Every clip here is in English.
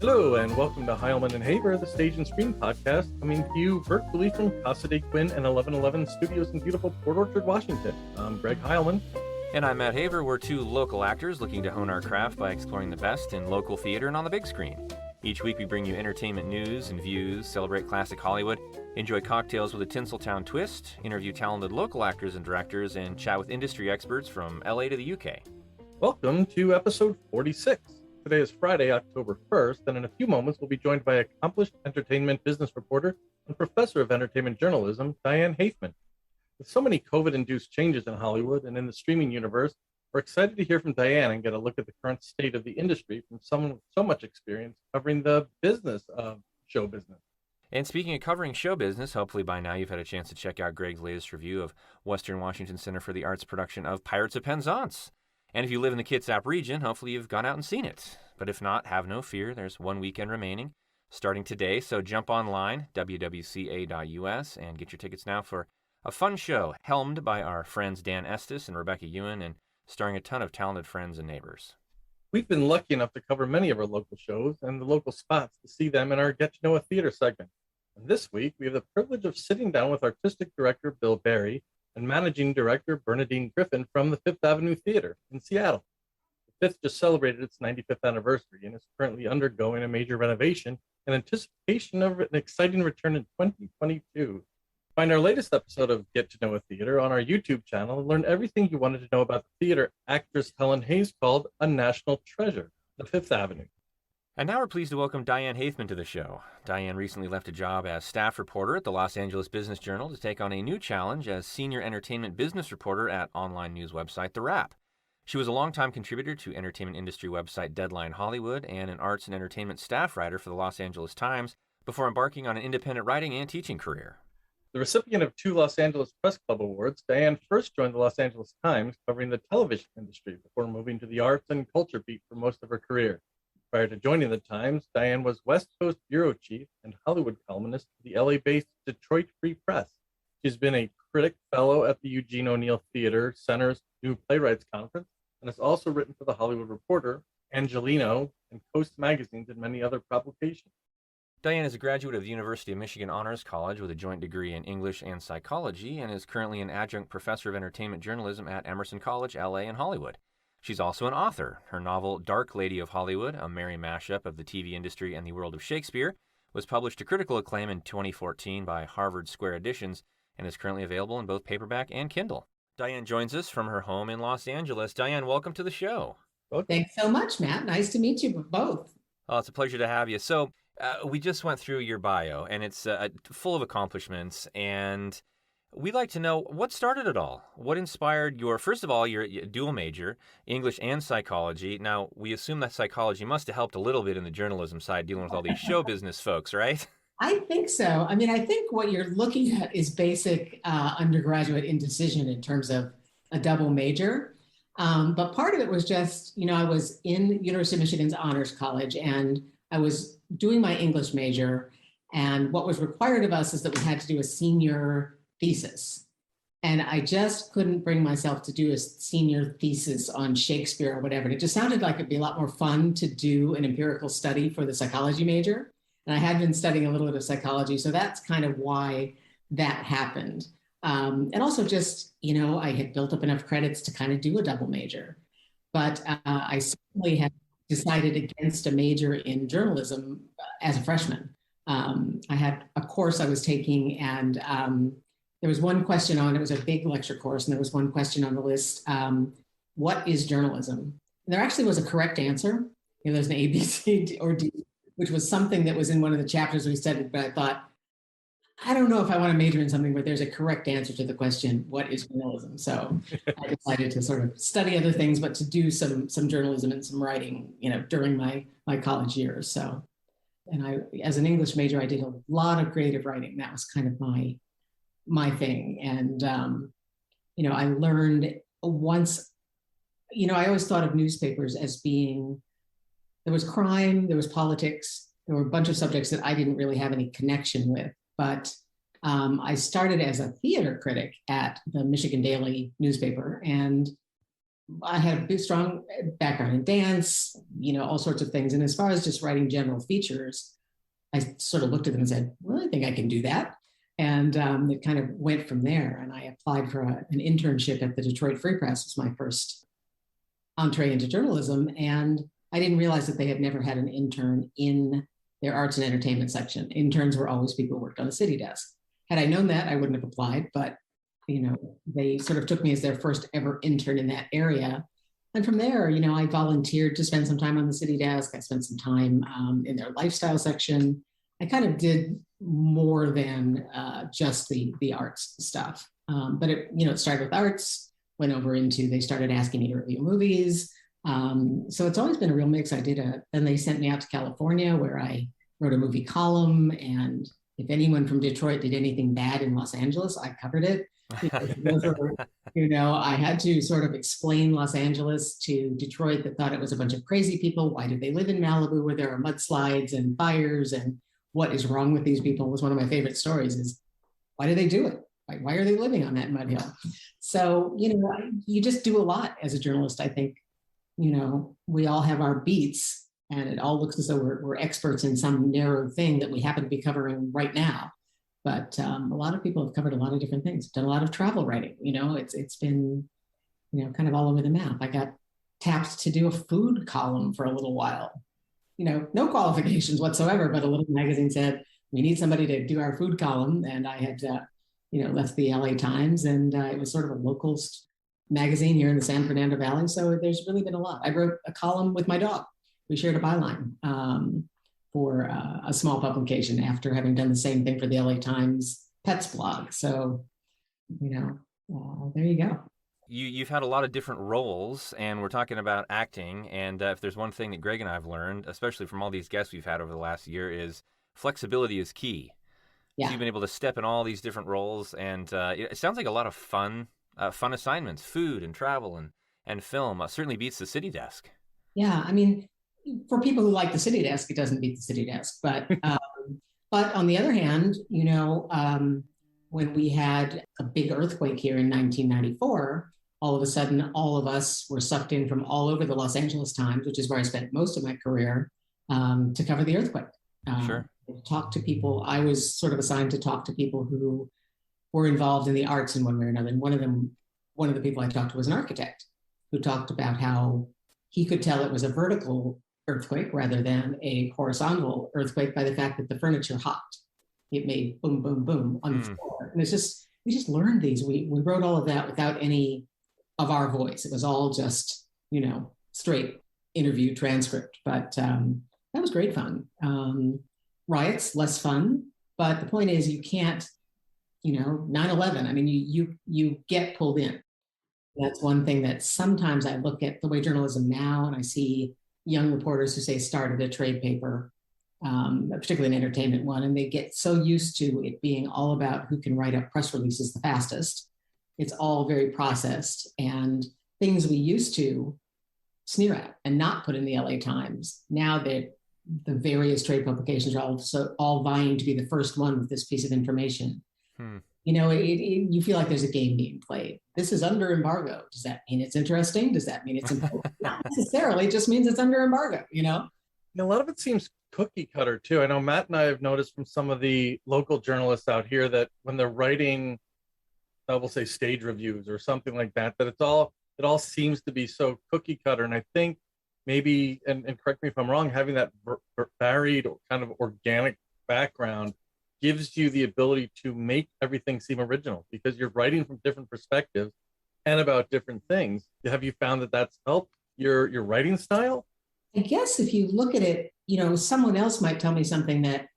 Hello, and welcome to Heilman and Haver, the Stage and Screen podcast, coming to you virtually from Casa de Quinn and 1111 Studios in beautiful Port Orchard, Washington. I'm Greg Heilman. And I'm Matt Haver. We're two local actors looking to hone our craft by exploring the best in local theater and on the big screen. Each week we bring you entertainment news and views, celebrate classic Hollywood, enjoy cocktails with a Tinseltown twist, interview talented local actors and directors, and chat with industry experts from LA to the UK. Welcome to episode 46. Today is Friday, October 1st, and in a few moments we'll be joined by accomplished entertainment business reporter and professor of entertainment journalism, Diane Haithman. With so many COVID-induced changes in Hollywood and in the streaming universe, we're excited to hear from Diane and get a look at the current state of the industry from someone with so much experience covering the business of show business. And speaking of covering show business, hopefully by now you've had a chance to check out Greg's latest review of Western Washington Center for the Arts production of Pirates of Penzance. And if you live in the Kitsap region, hopefully you've gone out and seen it. But if not, have no fear. There's one weekend remaining, starting today. So jump online, WWCA.us, and get your tickets now for a fun show, helmed by our friends Dan Estes and Rebecca Ewan, and starring a ton of talented friends and neighbors. We've been lucky enough to cover many of our local shows and the local spots to see them in our Get to Know a Theater segment. And this week, we have the privilege of sitting down with artistic director Bill Barry and managing director Bernadine Griffin from the Fifth Avenue Theater in Seattle. The Fifth just celebrated its 95th anniversary and is currently undergoing a major renovation in anticipation of an exciting return in 2022. Find our latest episode of Get to Know a Theater on our YouTube channel and learn everything you wanted to know about the theater actress Helen Hayes called a national treasure, the Fifth Avenue. And now we're pleased to welcome Diane Haithman to the show. Diane recently left a job as staff reporter at the Los Angeles Business Journal to take on a new challenge as senior entertainment business reporter at online news website The Wrap. She was a longtime contributor to entertainment industry website Deadline Hollywood and an arts and entertainment staff writer for the Los Angeles Times before embarking on an independent writing and teaching career. The recipient of 2 Los Angeles Press Club Awards, Diane first joined the Los Angeles Times covering the television industry before moving to the arts and culture beat for most of her career. Prior to joining the Times, Diane was West Coast bureau chief and Hollywood columnist for the LA-based Detroit Free Press. She's been a Critic Fellow at the Eugene O'Neill Theater Center's New Playwrights Conference and has also written for The Hollywood Reporter, Angeleno, and Coast magazines and many other publications. Diane is a graduate of the University of Michigan Honors College with a joint degree in English and psychology and is currently an adjunct professor of entertainment journalism at Emerson College, LA, and Hollywood. She's also an author. Her novel, Dark Lady of Hollywood, a merry mashup of the TV industry and the world of Shakespeare, was published to critical acclaim in 2014 by Harvard Square Editions and is currently available in both paperback and Kindle. Diane joins us from her home in Los Angeles. Diane, welcome to the show. Welcome. Thanks so much, Matt. Nice to meet you both. Oh, it's a pleasure to have you. So we just went through your bio, and it's full of accomplishments, and we'd like to know what started it all. What inspired first of all, your dual major, English and psychology. Now, we assume that psychology must have helped a little bit in the journalism side, dealing with all these show business folks, right? I think so. I mean, I think what you're looking at is basic undergraduate indecision in terms of a double major. But part of it was just, I was in University of Michigan's Honors College, and I was doing my English major. And what was required of us is that we had to do a senior thesis. And I just couldn't bring myself to do a senior thesis on Shakespeare or whatever. And it just sounded like it'd be a lot more fun to do an empirical study for the psychology major. And I had been studying a little bit of psychology. So that's kind of why that happened. And also just, I had built up enough credits to kind of do a double major. But I certainly had decided against a major in journalism as a freshman. I had a course I was taking, and there was one question it was a big lecture course, and there was one question on the list, what is journalism? And there actually was a correct answer. There's an A, B, C, or D, which was something that was in one of the chapters we studied, but I thought, I don't know if I want to major in something where there's a correct answer to the question, what is journalism? So I decided to sort of study other things, but to do some journalism and some writing, during my college years. So, and I, as an English major, I did a lot of creative writing. That was kind of my thing. And, I learned once, I always thought of newspapers as being, there was crime, there was politics, there were a bunch of subjects that I didn't really have any connection with. But I started as a theater critic at the Michigan Daily newspaper, and I had a big, strong background in dance, all sorts of things. And as far as just writing general features, I sort of looked at them and said, well, I think I can do that. And it kind of went from there. And I applied for an internship at the Detroit Free Press. It was my first entree into journalism. And I didn't realize that they had never had an intern in their arts and entertainment section. Interns were always people who worked on the city desk. Had I known that, I wouldn't have applied, but they sort of took me as their first ever intern in that area. And from there, I volunteered to spend some time on the city desk. I spent some time in their lifestyle section. I kind of did more than just the arts stuff. But it started with arts, went over into, they started asking me to review movies. So it's always been a real mix. Then they sent me out to California where I wrote a movie column. And if anyone from Detroit did anything bad in Los Angeles, I covered it. I had to sort of explain Los Angeles to Detroit that thought it was a bunch of crazy people. Why do they live in Malibu where there are mudslides and fires? And what is wrong with these people was one of my favorite stories is, why do they do it? Why are they living on that mud hill? So, you just do a lot as a journalist. I think, we all have our beats and it all looks as though we're experts in some narrow thing that we happen to be covering right now. But a lot of people have covered a lot of different things, done a lot of travel writing. It's been, kind of all over the map. I got tapped to do a food column for a little while. No qualifications whatsoever, but a little magazine said, we need somebody to do our food column. And I had, left the LA Times, and it was sort of a local magazine here in the San Fernando Valley. So there's really been a lot. I wrote a column with my dog. We shared a byline. For a small publication after having done the same thing for the LA Times Pets blog. So, there you go. You've had a lot of different roles, and we're talking about acting. And if there's one thing that Greg and I have learned, especially from all these guests we've had over the last year, is flexibility is key. Yeah. So you've been able to step in all these different roles, and it sounds like a lot of fun assignments, food and travel and film. Certainly beats the city desk. Yeah, I mean, for people who like the city desk, it doesn't beat the city desk. But on the other hand, when we had a big earthquake here in 1994, all of a sudden, all of us were sucked in from all over the Los Angeles Times, which is where I spent most of my career, to cover the earthquake. Sure. Talk to people. I was sort of assigned to talk to people who were involved in the arts in one way or another. And one of the people I talked to was an architect who talked about how he could tell it was a vertical earthquake rather than a horizontal earthquake by the fact that the furniture hopped. It made boom, boom, boom on the floor. And we just learned these. We wrote all of that without any of our voice. It was all just, straight interview transcript. But that was great fun. Riots, less fun. But the point is you can't, 9/11, I mean, you get pulled in. That's one thing that sometimes I look at the way journalism now and I see young reporters who say started a trade paper, particularly an entertainment one, and they get so used to it being all about who can write up press releases the fastest. It's all very processed, and things we used to sneer at and not put in the LA Times. Now that the various trade publications are all vying to be the first one with this piece of information. You feel like there's a game being played. This is under embargo. Does that mean it's interesting? Does that mean it's important? Not necessarily. It just means it's under embargo, A lot of it seems cookie cutter too. I know Matt and I have noticed from some of the local journalists out here that when they're writing, I will say stage reviews or something like that, that it all seems to be so cookie cutter. And I think maybe, and correct me if I'm wrong, having that varied kind of organic background gives you the ability to make everything seem original because you're writing from different perspectives and about different things. Have you found that that's helped your writing style? I guess if you look at it, someone else might tell me something that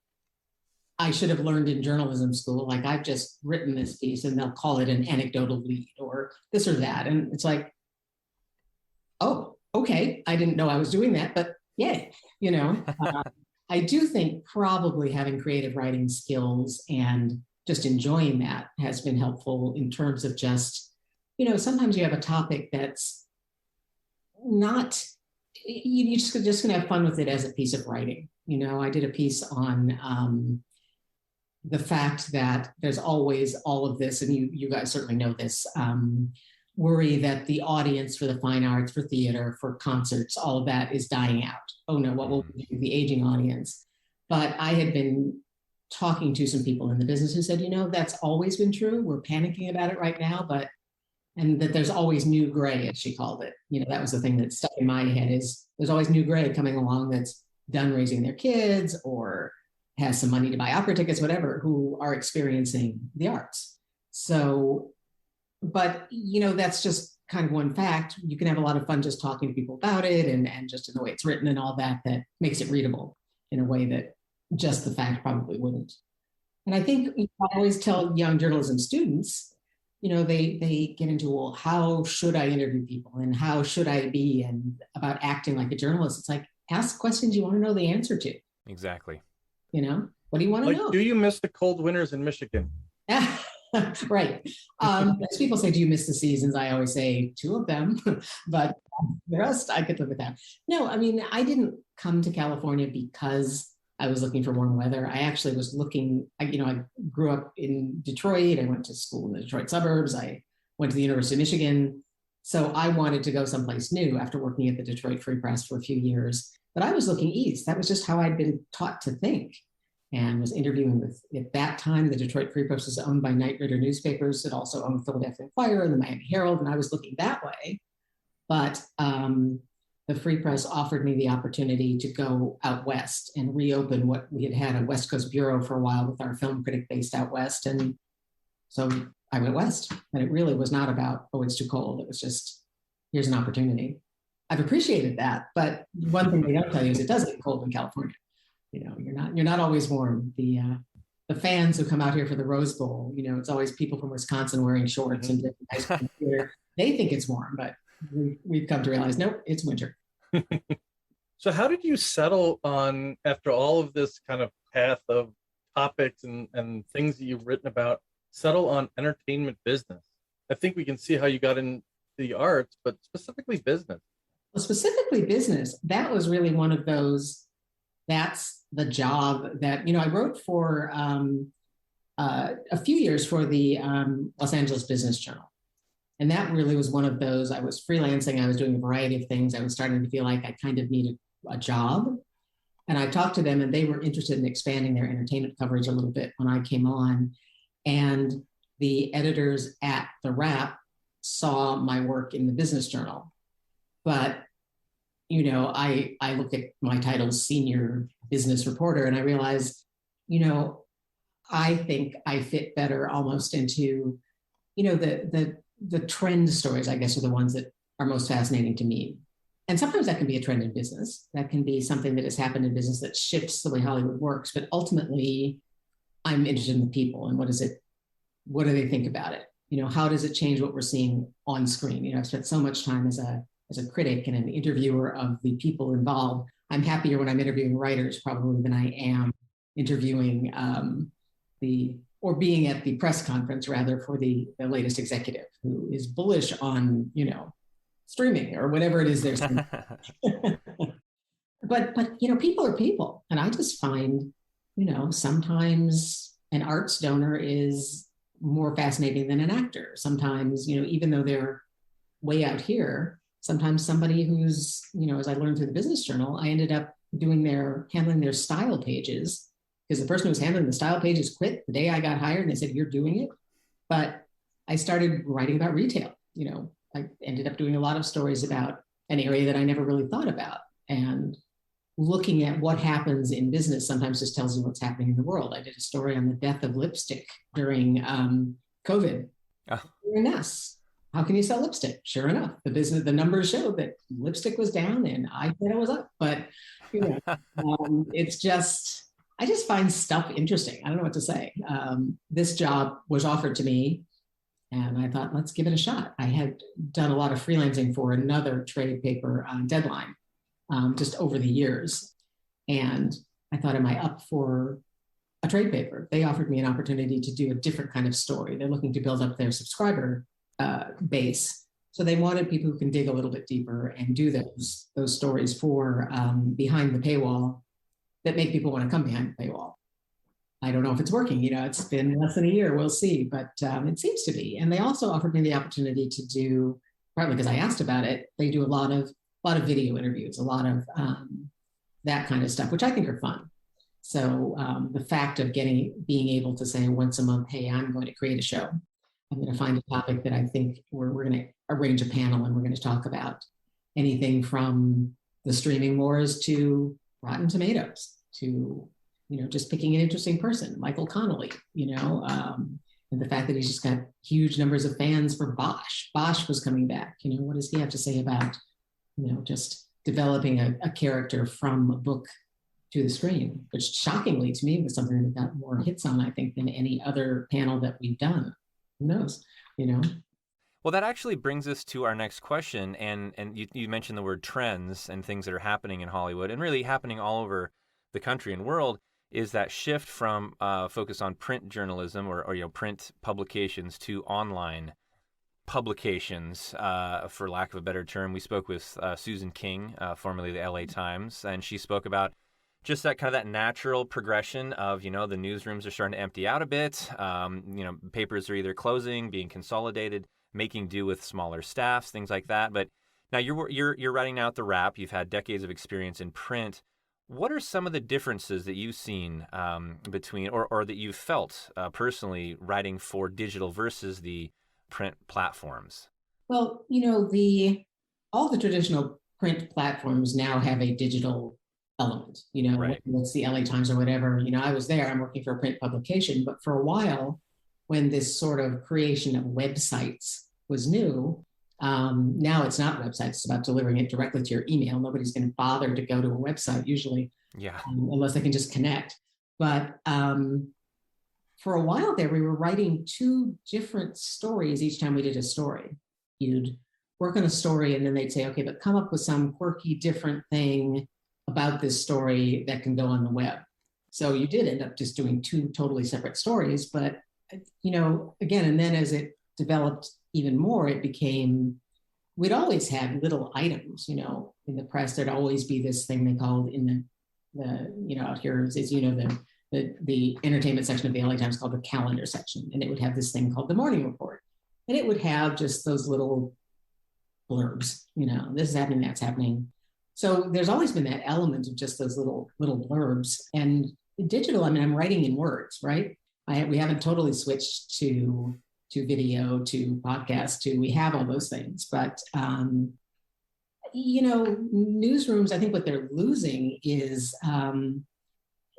I should have learned in journalism school. Like I've just written this piece and they'll call it an anecdotal lead or this or that. And it's like, oh, okay. I didn't know I was doing that, but yay, I do think probably having creative writing skills and just enjoying that has been helpful in terms of just, sometimes you have a topic that's not, you just gonna have fun with it as a piece of writing. I did a piece on the fact that there's always all of this, and you guys certainly know this, worry that the audience for the fine arts, for theater, for concerts, all of that is dying out. Oh no, what will we do with the aging audience? But I had been talking to some people in the business who said, that's always been true. We're panicking about it right now, and that there's always new gray, as she called it. That was the thing that stuck in my head, is there's always new gray coming along that's done raising their kids or has some money to buy opera tickets, whatever, who are experiencing the arts. So, but that's just kind of one fact. You can have a lot of fun just talking to people about it and just in the way it's written and all that makes it readable in a way that just the fact probably wouldn't. And I think I always tell young journalism students, they get into, well, how should I interview people and how should I be, and about acting like a journalist. It's like, ask questions you want to know the answer to. Exactly. What do you want to know? Do you miss the cold winters in Michigan? Right. As people say, do you miss the seasons? I always say 2 of them, but the rest I could live with that. No, I didn't come to California because I was looking for warm weather. I actually was looking, I grew up in Detroit. I went to school in the Detroit suburbs. I went to the University of Michigan. So I wanted to go someplace new after working at the Detroit Free Press for a few years. But I was looking east. That was just how I'd been taught to think, and was interviewing with, at that time, the Detroit Free Press was owned by Knight Ridder newspapers. It also owned Philadelphia Inquirer and the Miami Herald, and I was looking that way. But the Free Press offered me the opportunity to go out west and reopen what we had a West Coast bureau for a while with our film critic based out west. And so I went west, and it really was not about, oh, it's too cold. It was just, here's an opportunity. I've appreciated that, but one thing they don't tell you is it does get cold in California. You're not always warm. The fans who come out here for the Rose Bowl, it's always people from Wisconsin wearing shorts and ice cream here. They think it's warm, but we've come to realize, nope, it's winter. So how did you settle on, after all of this kind of path of topics and things that you've written about, settle on entertainment business? I think we can see how you got into the arts, but specifically business. Well, specifically business, that was really one of those, that's the job that, I wrote for a few years for the Los Angeles Business Journal. And that really was one of those, I was freelancing, I was doing a variety of things. I was starting to feel like I kind of needed a job. And I talked to them, and they were interested in expanding their entertainment coverage a little bit when I came on. And the editors at The Wrap saw my work in the Business Journal. But, I look at my title, senior business reporter, and I realize, I think I fit better almost into, the trend stories, I guess, are the ones that are most fascinating to me. And sometimes that can be a trend in business. That can be something that has happened in business that shifts the way Hollywood works. But ultimately, I'm interested in the people and what do they think about it? How does it change what we're seeing on screen? I've spent so much time as a critic and an interviewer of the people involved. I'm happier when I'm interviewing writers probably than I am interviewing or being at the press conference rather for the latest executive who is bullish on, streaming or whatever it is they're saying. But people are people. And I just find, sometimes an arts donor is more fascinating than an actor. Sometimes, even though they're way out here, sometimes somebody who's, as I learned through the Business Journal, I ended up handling their style pages, because the person who was handling the style pages quit the day I got hired, and they said, you're doing it. But I started writing about retail. I ended up doing a lot of stories about an area that I never really thought about. And looking at what happens in business sometimes just tells you what's happening in the world. I did a story on the death of lipstick during COVID. Yes. How can you sell lipstick? Sure enough, the numbers showed that lipstick was down and I thought it was up. But it's just, I just find stuff interesting. I don't know what to say. This job was offered to me, and I thought, let's give it a shot. I had done a lot of freelancing for another trade paper, Deadline, just over the years. And I thought, am I up for a trade paper? They offered me an opportunity to do a different kind of story. They're looking to build up their subscriber base. So they wanted people who can dig a little bit deeper and do those stories for behind the paywall that make people want to come behind the paywall. I don't know if it's working. It's been less than a year. We'll see, but it seems to be. And they also offered me the opportunity to do, partly because I asked about it. They do a lot of video interviews, a lot of that kind of stuff, which I think are fun. So the fact of being able to say once a month, hey, I'm going to create a show. I'm going to find a topic that I think we're going to arrange a panel and we're going to talk about anything from the streaming wars to Rotten Tomatoes to just picking an interesting person, Michael Connolly, and the fact that he's just got huge numbers of fans for Bosch. Bosch was coming back. What does he have to say about, just developing a character from a book to the screen, which shockingly to me was something that got more hits on, I think, than any other panel that we've done. Who knows, Well, that actually brings us to our next question. And you mentioned the word trends and things that are happening in Hollywood and really happening all over the country and world. Is that shift from focus on print journalism or print publications to online publications, for lack of a better term. We spoke with Susan King, formerly the LA Times, and she spoke about just that kind of that natural progression of, the newsrooms are starting to empty out a bit. Papers are either closing, being consolidated, making do with smaller staffs, things like that. But now you're writing out the Wrap. You've had decades of experience in print. What are some of the differences that you've seen between, or that you've felt personally writing for digital versus the print platforms? Well, all the traditional print platforms now have a digital element, Right. It's the LA Times or whatever. I was there, I'm working for a print publication, but for a while, when this sort of creation of websites was new, now it's not websites, it's about delivering it directly to your email. Nobody's going to bother to go to a website usually, unless they can just connect. But for a while there, we were writing two different stories each time we did a story. You'd work on a story and then they'd say, okay, but come up with some quirky different thing about this story that can go on the web. So you did end up just doing two totally separate stories, but again, and then as it developed even more, it became, we'd always had little items, in the press. There'd always be this thing they called in the out here is the entertainment section of the LA Times called the calendar section. And it would have this thing called the morning report. And it would have just those little blurbs, this is happening, that's happening. So there's always been that element of just those little blurbs. And digital, I'm writing in words, right? We haven't totally switched to video, to podcast, we have all those things. But, newsrooms, I think what they're losing is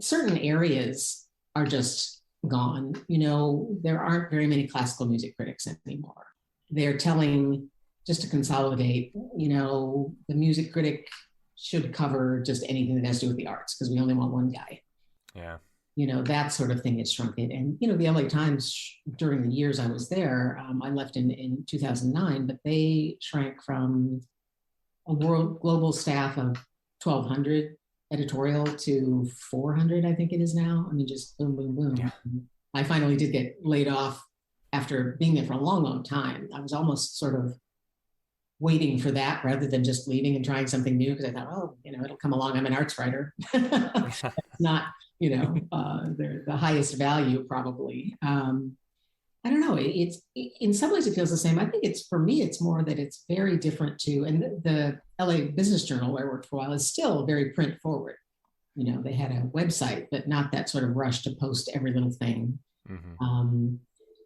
certain areas are just gone. There aren't very many classical music critics anymore. They're telling, just to consolidate, the music critic should cover just anything that has to do with the arts because we only want one guy. Yeah. That sort of thing has shrunk it. And, the LA Times, during the years I was there, I left in 2009, but they shrank from a global staff of 1,200 editorial to 400, I think it is now. Just boom, boom, boom. Yeah. I finally did get laid off after being there for a long, long time. I was almost sort of waiting for that rather than just leaving and trying something new because I thought, it'll come along. I'm an arts writer. It's not, the highest value probably. I don't know. It's in some ways it feels the same. I think for me, it's more that it's very different too. And the LA Business Journal, where I worked for a while, is still very print forward. They had a website, but not that sort of rush to post every little thing. Mm-hmm.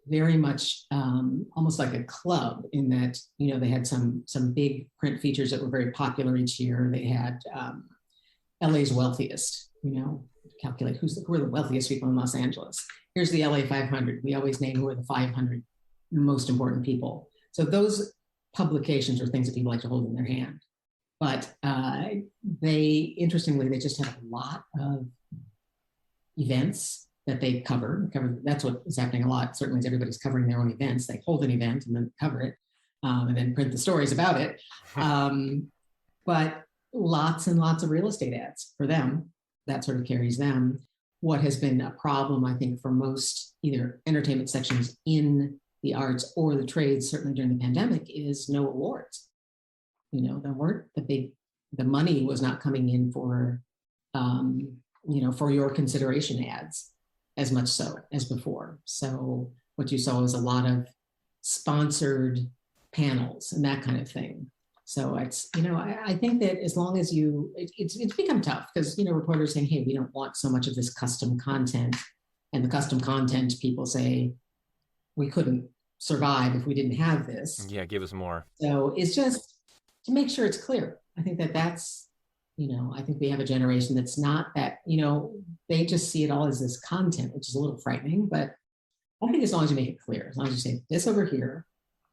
Very much almost like a club in that, they had some big print features that were very popular each year. They had LA's wealthiest, calculate who are the wealthiest people in Los Angeles. Here's the LA 500. We always name who are the 500 most important people. So those publications are things that people like to hold in their hand. But interestingly, they just have a lot of events that they cover. That's what is happening a lot. Certainly, as everybody's covering their own events. They hold an event and then cover it and then print the stories about it. But lots and lots of real estate ads for them. That sort of carries them. What has been a problem, I think, for most either entertainment sections in the arts or the trades, certainly during the pandemic, is no awards. There weren't the money was not coming in for, for your consideration ads. as much so as before. So what you saw was a lot of sponsored panels and that kind of thing. So it's, I think that as long as it's become tough because, reporters saying, hey, we don't want so much of this custom content. And the custom content people say, we couldn't survive if we didn't have this. Yeah, give us more. So it's just to make sure it's clear. I think that's, I think we have a generation that's not that, they just see it all as this content, which is a little frightening. But I think as long as you make it clear, as long as you say this over here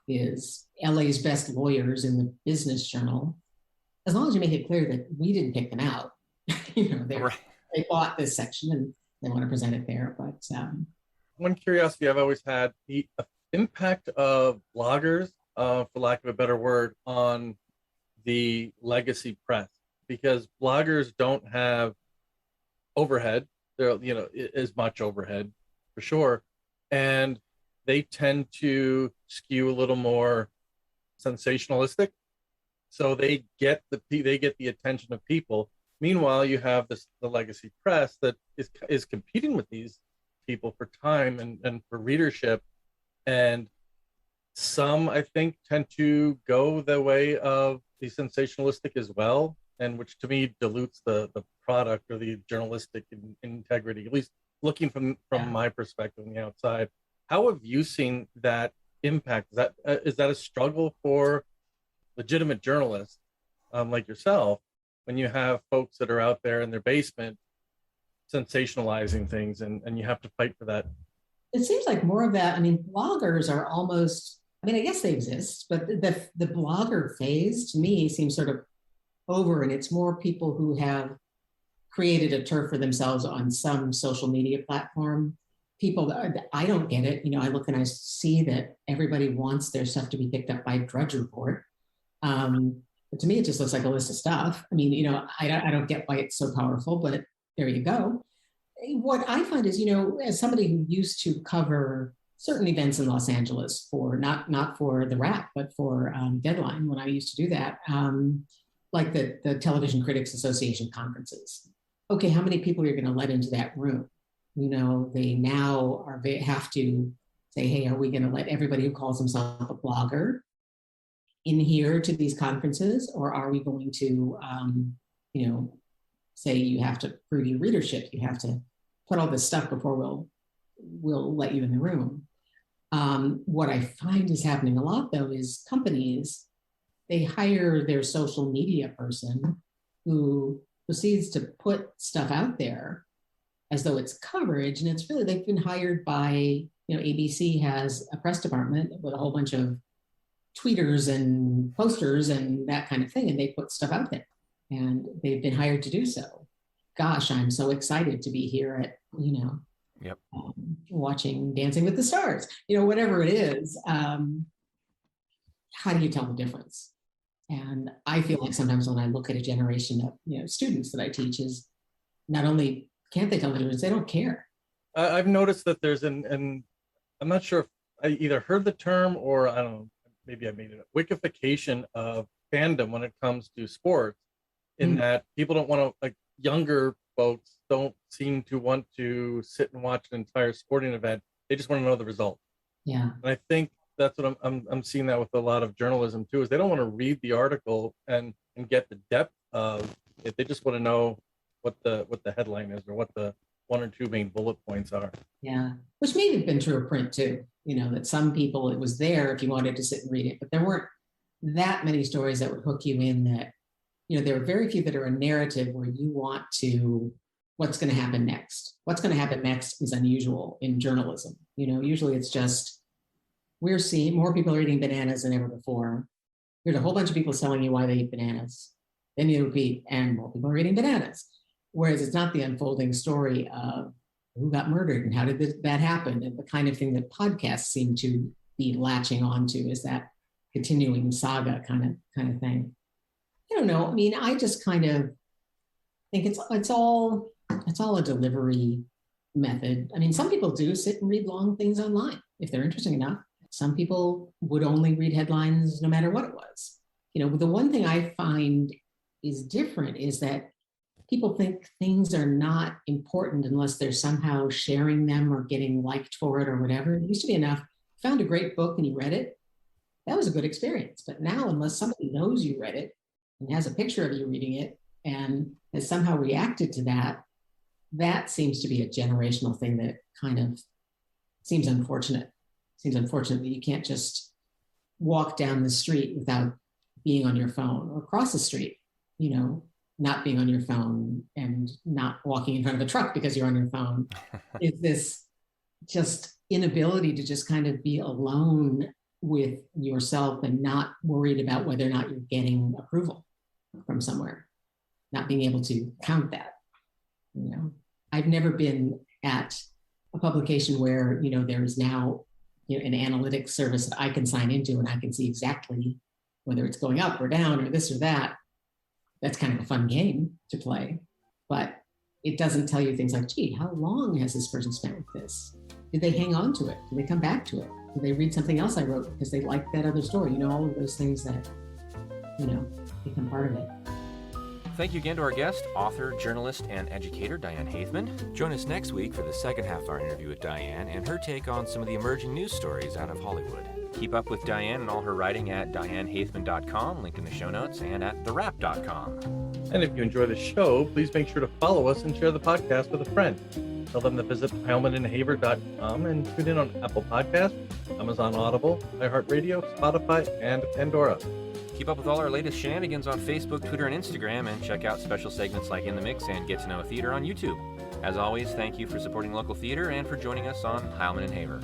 is LA's best lawyers in the business journal, as long as you make it clear that we didn't pick them out, they bought this section and they want to present it there. But one curiosity I've always had, the impact of bloggers, for lack of a better word, on the legacy press, because bloggers don't have overhead. There, as much overhead for sure, and they tend to skew a little more sensationalistic. So they get the attention of people. Meanwhile, you have the legacy press that is competing with these people for time and for readership. And some, I think, tend to go the way of the sensationalistic as well, and which to me dilutes the product or the journalistic integrity, at least looking from my perspective on the outside. How have you seen that impact? Is that a struggle for legitimate journalists like yourself when you have folks that are out there in their basement sensationalizing things and you have to fight for that? It seems like more of that. I mean, bloggers are almost, I guess they exist, but the blogger phase to me seems sort of over, and it's more people who have created a turf for themselves on some social media platform. People that I don't get it. I look and I see that everybody wants their stuff to be picked up by Drudge Report. But to me, it just looks like a list of stuff. I don't get why it's so powerful, but there you go. What I find is, as somebody who used to cover certain events in Los Angeles for not for the Wrap, but for Deadline, when I used to do that, like the Television Critics Association conferences. Okay, how many people are you going to let into that room? They now have to say, hey, are we going to let everybody who calls himself a blogger in here to these conferences? Or are we going to, say you have to prove your readership, you have to put all this stuff before we'll let you in the room? What I find is happening a lot, though, is companies, they hire their social media person who proceeds to put stuff out there as though it's coverage. And it's really, they've been hired by, ABC has a press department with a whole bunch of tweeters and posters and that kind of thing. And they put stuff out there and they've been hired to do so. Gosh, I'm so excited to be here at, Yep. Watching Dancing with the Stars, whatever it is. How do you tell the difference? And I feel like sometimes when I look at a generation of, students that I teach, is not only can't they tell the difference, they don't care. I've noticed that there's and I'm not sure if I either heard the term or I don't know, maybe I made it up, wickification of fandom when it comes to sports, in that people don't want to, like, younger folks don't seem to want to sit and watch an entire sporting event. They just want to know the result. Yeah. And I think that's what I'm seeing that with a lot of journalism too, is they don't want to read the article and get the depth of it. They just want to know what the headline is or what the one or two main bullet points are. Yeah, which may have been true of print too. That some people, it was there if you wanted to sit and read it, but there weren't that many stories that would hook you in. That there are very few that are a narrative where you want to, what's going to happen next. What's going to happen next is unusual in journalism. Usually it's just, we're seeing more people are eating bananas than ever before. There's a whole bunch of people telling you why they eat bananas. Then you repeat, and more people are eating bananas. Whereas it's not the unfolding story of who got murdered and how did that happen, and the kind of thing that podcasts seem to be latching onto, is that continuing saga kind of thing. I don't know. I just kind of think it's all a delivery method. Some people do sit and read long things online if they're interesting enough. Some people would only read headlines no matter what it was. The one thing I find is different is that people think things are not important unless they're somehow sharing them or getting liked for it or whatever. It used to be enough. Found a great book and you read it. That was a good experience. But now, unless somebody knows you read it and has a picture of you reading it and has somehow reacted to that, that seems to be a generational thing that kind of seems unfortunate. Seems unfortunate that you can't just walk down the street without being on your phone, or cross the street, not being on your phone and not walking in front of a truck because you're on your phone. Is this just inability to just kind of be alone with yourself and not worried about whether or not you're getting approval from somewhere, not being able to count that. I've never been at a publication where there is now an analytics service that I can sign into and I can see exactly whether it's going up or down or this or that. That's kind of a fun game to play, but it doesn't tell you things like, gee, how long has this person spent with this? Did they hang on to it? Did they come back to it? Did they read something else I wrote because they liked that other story? All of those things that, become part of it. Thank you again to our guest, author, journalist, and educator, Diane Haithman. Join us next week for the second half of our interview with Diane and her take on some of the emerging news stories out of Hollywood. Keep up with Diane and all her writing at dianehaithman.com, link in the show notes, and at therap.com. And if you enjoy the show, please make sure to follow us and share the podcast with a friend. Tell them to visit heilmanandhaver.com and tune in on Apple Podcasts, Amazon Audible, iHeartRadio, Spotify, and Pandora. Keep up with all our latest shenanigans on Facebook, Twitter, and Instagram, and check out special segments like In the Mix and Get to Know a Theater on YouTube. As always, thank you for supporting local theater and for joining us on Heilman and Haver.